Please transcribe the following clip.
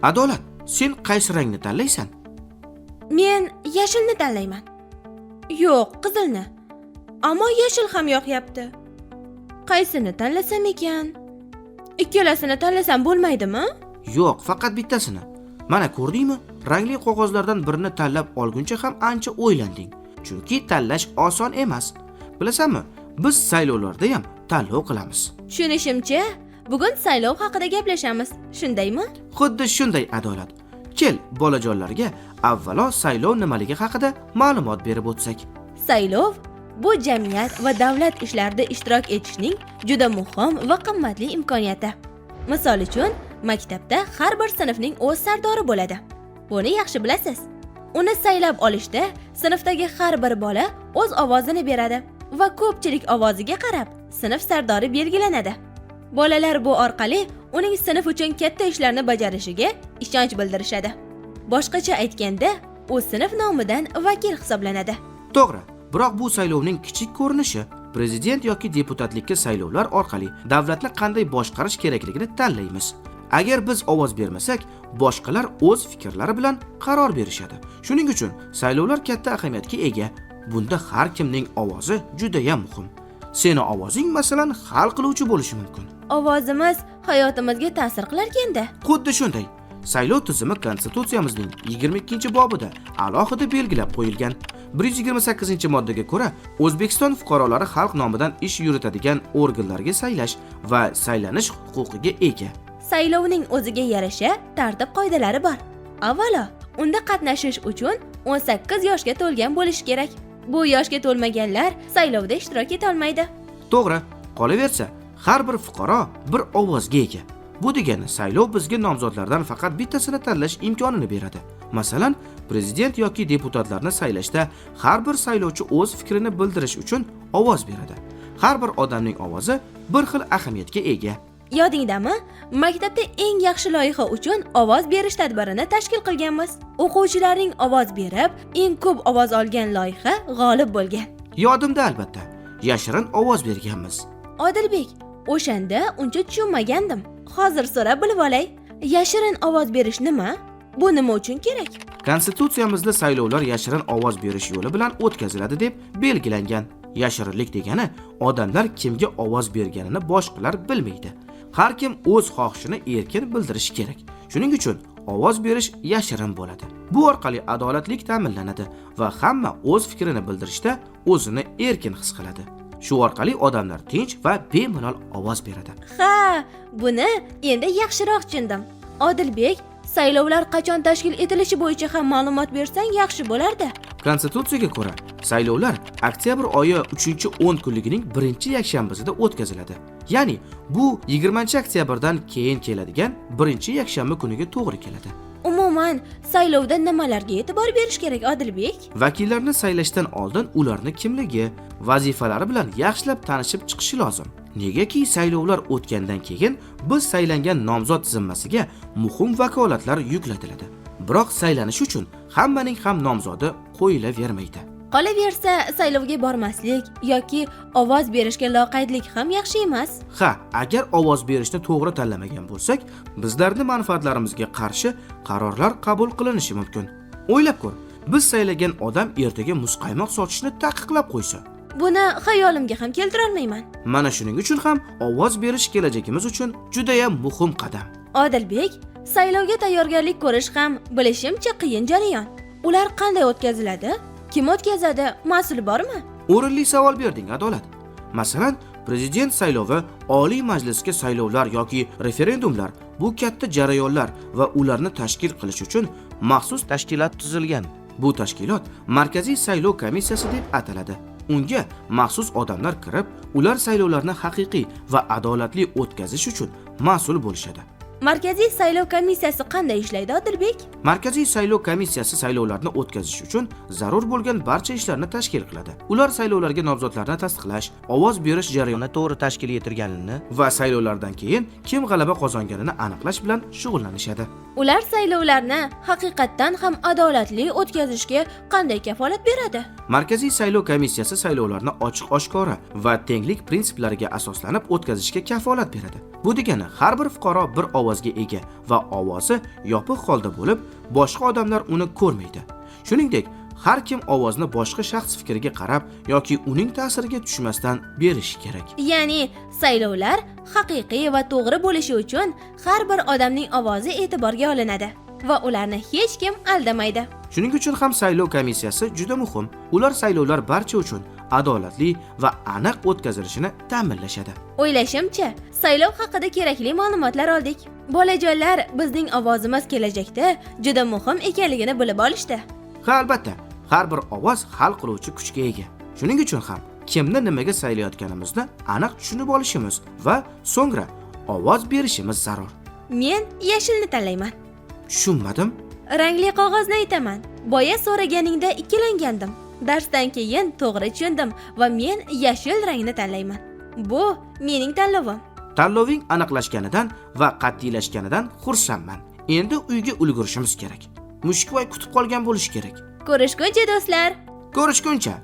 Adolat, sen qaysi rangni tanlaysan? Men yashilni tanlayman. Yo'q, qizilni. Ammo yashil ham yoqyapti. Qaysini tanlasam ekan? Ikkalasini tanlasam bo'lmaydimi? Yo'q, faqat bittasini. Mana ko'rdingmi? Rangli qog'ozlardan birini tanlab olguncha ham ancha o'ylanding. Chunki tanlash oson emas. Bilasanmi? Biz saylovlarda ham tanlov qilamiz. Tushunishimcha, bugun saylov haqida gaplashamiz. Shundaymi? Xuddi shunday, Adolat. Kel, bolajonlarga avvalo saylov nimaligi haqida ma'lumot berib o'tsak. Saylov bu jamiyat va davlat ishlarida ishtirok etishning juda muhim va qimmatli imkoniyati. Misol uchun, maktabda har bir sinfning o'z sardori bo'ladi. Buni yaxshi bilasiz. Uni saylab olishda sinfdagi har bir bola o'z ovozini beradi va ko'pchilik ovoziga qarab sinf sardori belgilanadi. Bolalar bu orqali uning sinf uchun katta ishlarni bajarishiga ishonch bildirishadi. Boshqacha aytganda, u sinf nomidan vakil hisoblanadi. To'g'ri, biroq bu saylovning kichik ko'rinishi. Prezident yoki deputatlikka saylovlar orqali davlatni qanday boshqarish kerakligini tanlaymiz. Agar biz ovoz bermasak, boshqalar o'z fikrlari bilan qaror berishadi. Shuning uchun saylovlar katta ahamiyatga ega. Bunda har kimning ovozi juda ham muhim. Seni ovozing masalan hal qiluvchi bo'lishi mumkin. Ovozimiz hayotimizga ta'sir qilar-kanda. Xuddi shunday. Saylov tizimi Konstitutsiyamizning 22-bobida alohida belgilab qo'yilgan. 128-moddaga ko'ra, O'zbekiston fuqarolari xalq nomidan ish yuritadigan organlarga saylash va saylanish huquqiga ega. Saylovning o'ziga yarasha tartib-qoidalari bor. Avvalo, unda qatnashish uchun 18 yoshga to'lgan bo'lish kerak. Bu yoshga to'lmaganlar saylovda ishtirok eta olmaydi. To'g'ri, qolaversa, har bir fuqaro bir ovozga ega. Bu degani saylov bizga nomzodlardan faqat bittasini tanlash imkonini beradi. Masalan, prezident yoki deputatlarni saylashda har bir saylovchi o'z fikrini bildirish uchun ovoz beradi. Har bir odamning ovozi bir xil ahamiyatga ega. Yodingdami? Maktabda eng yaxshi loyiha uchun ovoz berish tadbirini tashkil qilganmiz. O'quvchilarning ovoz berib, eng ko'p ovoz olgan loyiha g'olib bo'lgan. Yodimda albatta. Yashirin ovoz berganmiz. Odilbek, o'shanda uncha tushunmagandim. Hozir so'rab bilib olay. Yashirin ovoz berish nima? Bu nima uchun kerak? Konstitutsiyamizda saylovlar yashirin ovoz berish yo'li bilan o'tkaziladi deb belgilangan. Yashirinlik degani odamlar kimga ovoz berganini boshqalar bilmaydi. Har kim o'z xohishini erkin bildirishi kerak. Shuning uchun ovoz berish yashirin bo'ladi. Bu orqali adolatlik ta'minlanadi va hamma o'z fikrini bildirishda o'zini erkin his qiladi. Shu orqali odamlar tinch va bemalol ovoz beradi. Ha, buni endi yaxshiroq tushundim. Odilbek, saylovlar qachon tashkil etilishi bo'yicha ham ma'lumot bersang yaxshi bo'lardi. Konstitutsiyaga ko'ra, saylovlar oktyabr oyi 3-10 kunligining 1-yakshanbasida o'tkaziladi. Ya'ni bu 20-oktyabrdan keyin keladigan 1-yakshanba kuniga to'g'ri keladi. Umuman, saylovda nimalarga e'tibor berish kerak, Odilbek? Vakillarni saylashdan oldin ularni kimligi, vazifalari bilan yaxshilab tanishib chiqishi lozim. Negaki saylovlar o'tgandan keyin biz saylangan nomzod zimmasiga muhim vakolatlar yuklatiladi. Biroq saylanish uchun hammaning ham nomzodi qo'yilavermaydi. Qolaversa, saylovga bormaslik yoki ovoz berishga loqaydlik ham yaxshi emas. Ha, agar ovoz berishni to'g'ri tanlamagan bo'lsak, bizlarning manfaatlarimizga qarshi qarorlar qabul qilinishi mumkin. O'ylab ko'r, biz saylagan odam ertaga muzqaymoq sotishni taqiqlab qo'ysa. Buni xayolimga ham keltira olmayman. Mana shuning uchun ham ovoz berish kelajagimiz uchun juda ham muhim qadam. Odilbek, saylovga tayyorgarlik ko'rish ham bilishimcha qiyin jarayon. Ular qanday o'tkaziladi? Kim o'tkazadi? Mas'ul bormi? O'rinli savol berding, Adolat. Masalan, prezident saylovi, Oliy Majlisga saylovlar yoki referendumlar bu katta jarayonlar va ularni tashkil qilish uchun maxsus tashkilot tuzilgan. Bu tashkilot Markaziy saylov komissiyasi deb ataladi. Unga maxsus odamlar kirib, ular saylovlarni haqiqiy va adolatli o'tkazish uchun mas'ul bo'lishadi. Markaziy saylov komissiyasi qanday ishlaydi, Odilbek? Markaziy saylov komissiyasi saylovlarni o'tkazish uchun zarur bo'lgan barcha ishlarni tashkil qiladi. Ular saylovlarga nomzodlarni tasdiqlash, ovoz berish jarayonini to'g'ri tashkil etilganini va saylovlardan keyin kim g'alaba qozonganini aniqlash bilan shug'ullanishadi. Ular saylovlarni haqiqatdan ham adolatli o'tkazishga qanday kafolat beradi? Markaziy saylov komissiyasi saylovlarni ochiq-oshkora va tenglik prinsiplariga asoslanib o'tkazishga kafolat beradi. Bu degani har bir fuqaro bir ovozga ega va ovozi yopiq holda bo'lib, boshqa odamlar uni ko'rmaydi. Shuningdek, har kim ovozni boshqa shaxs fikriga qarab yoki uning ta'siriga tushmasdan berishi kerak. Ya'ni saylovlar haqiqiy va to'g'ri bo'lishi uchun har bir odamning ovozi e'tiborga olinadi va ularni hech kim aldamaydi. Shuning uchun ham saylov komissiyasi juda muhim. Ular saylovlar barcha uchun adolatli va aniq o'tkazilishini ta'minlashadi. O'ylashimcha, saylov haqida kerakli ma'lumotlar oldik. Bolajonlar bizning ovozimiz kelajakda juda muhim ekanligini bilib olishdi. Ha, albatta, har bir ovoz hal qiluvchi kuchga ega. Shuning uchun ham kimni nimaga saylayotganimizni aniq tushunib olishimiz va so'ngra ovoz berishimiz zarur. Men yashilni tanlayman. Tushunmadim. Rangli qog'ozni aytaman. Boya so'raganingda ikkilangandim. Darsdan keyin to'g'ri tushundim va men yashil rangni tanlayman. Bu mening tanlovim. Tanloving aniqlashganidan va qat'iylashganidan xursandman. Endi uyga ulgurishimiz kerak. Mushukvoy kutib qolgan bo'lish kerak. Ko'rishguncha do'stlar. Ko'rishguncha.